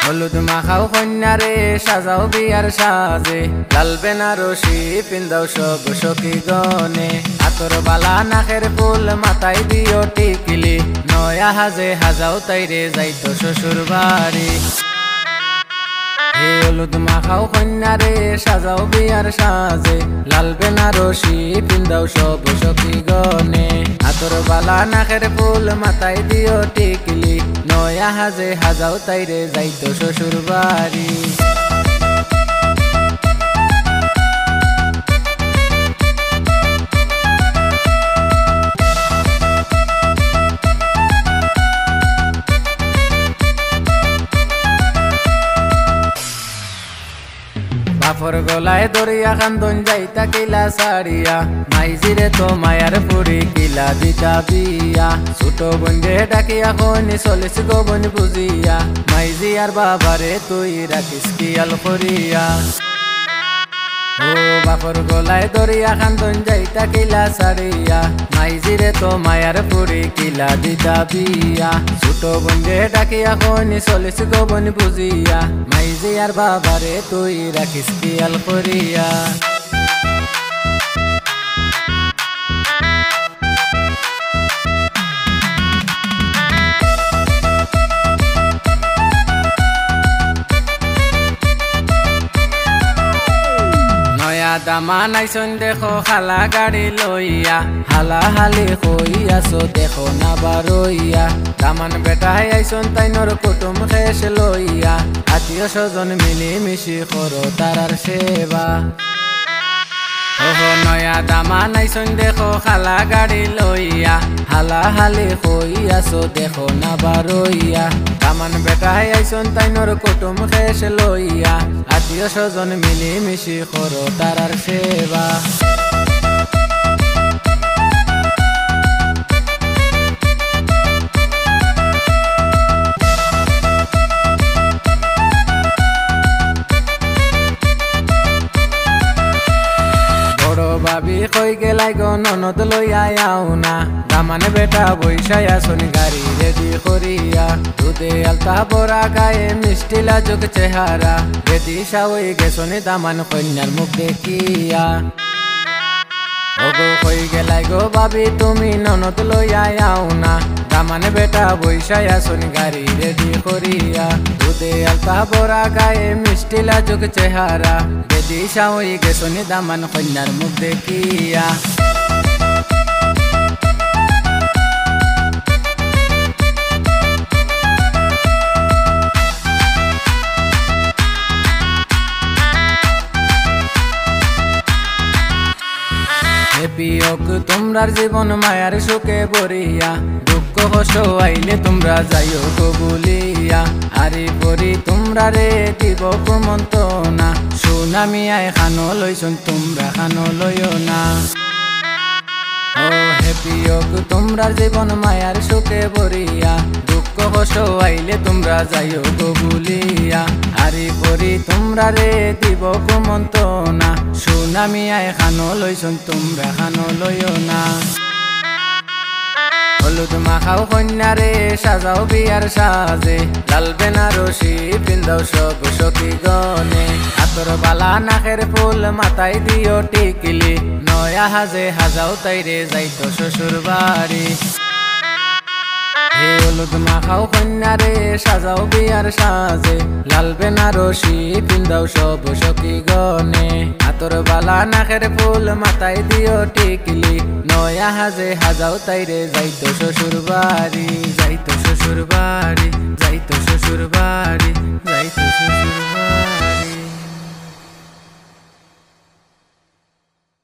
হলুদ মাখাও কন্যারে সাজাও বিয়ার সাজে, লাল বেনারসি পিন্দাও সব সখী গনে। আতর বালা নাকের ফুল মাথায় দিও টিকিলি, নয়া হাজে হাজাও তাইরে যাইতো শ্বশুর বাড়ি। হলুদ মাখাও কন্যারে সাজাও বিয়ার সাজে, লাল বেনারসি পিন্দাও সব সখী গনে। আতর বালা নাকের ফুল মাথায় দিও টিকিলি, নয়া হাজে হাজাও তাইরে যাইতো শ্বশুর বাড়ি। বাপর গলায় দরিয়া কান্দন যাইতা কিলা সারিয়া, মাইজিরে তো মায়ার পুরি কিলা দিতা বিয়া। ছোট বন্ধে ডাকিয়া কনি চলিস গোবন বুঝিয়া, মাইজি আর বাবারে তুই রাখিস কিয়াল করিয়া। ও বাপর গলায় দরিয়া কান্দন যাইতা কিলা সারিয়া, মাইজিরে তো মায়ার পুরি কিলা দিতা বিয়া। ছোট বন্ধে ডাকিয়া কনি চলিস গোবন বুঝিয়া, মাইজি আর বাবারে তুই রাখিস কিয়াল করিয়া। দামা নাইছন দেখো খালা গাড়ি লইয়া, হালা হালি কইয়াছো দেখো না বারইয়া। দামান বেটাই আইছন তাইনর কুটুম খেস লইয়া, আত্মীয় স্বজন মিলি মিশি করো তারার সেবা। ওহো নয়া দামা নাইছন দেখো খালা গাড়ি লইয়া, হালা হালি কইয়াছো দেখো না বারইয়া। দামান বেটাই আইছন তাইনর কুটুম খেস লইয়া, আত্মীয় স্বজন মিলি মিশি করো তারার সেবা। ভাবি কই গেলাই গো ননদ লইয়া আও না, দামানে বেটা বৈশায়া শুন গাড়ি রেডি করিয়া। দুধে আলতা বড়া গায়ে মিষ্টি লাজুক চেহারা, রেডি সাওই গেছনি দামান কন্যার মুখ দেখিয়া। ওগো কই গেলাই গো ভাবি তুমি ননদ লইয়া আও না, দামানে বেটা বৈশায়া শুন গাড়ি রেডি করিয়া। দুধে আলতা বড়া গায়ে মিষ্টি লাজুক চেহারা, রেডি সাওই গেছনি দামান কন্যার মুখ দেখিয়া। পিয়ক তোমরার জীবন মায়ার সুখে ভরিয়া, দুঃখ কষ্ট আইলে তোমরা যাইও কবুলিয়া। আরি পরি তোমরা রে দিব কুমন্তনা, সুনামিয়ায় খানো লইছুন তোমরা খানো লইও না। ও হে পিয়ক তোমরার জীবন মায়ার সুখে ভরিয়া, দুঃখ কষ্ট আইলে তোমরা যাইও কবুলিয়া। আরি পরি তোমরা রে দিব কুমন্তনা, সুনামিয়ায় খানো লইছুন তোমরা খানো লইও না। হলুদ মাখাও কন্যারে সাজাও বিয়ার সাজে, লাল বেনারসি পিন্দাও সব সখী গনে। আতর বালা নাকের ফুল মাথায় দিও টিকিলি, নয়া হাজে হাজাও তাইরে যাইতো শ্বশুর বাড়ি। হলুদ মাখাও কন্যারে সাজাও বিয়ার সাজে, লাল বেনারসি পিন্দাও সব সখী গনে। আতর বালা নাকের ফুল মাথায় দিও টিকিলি, নয়া হাজে হাজাও তাইরে যাইতো শ্বশুর বাড়ি।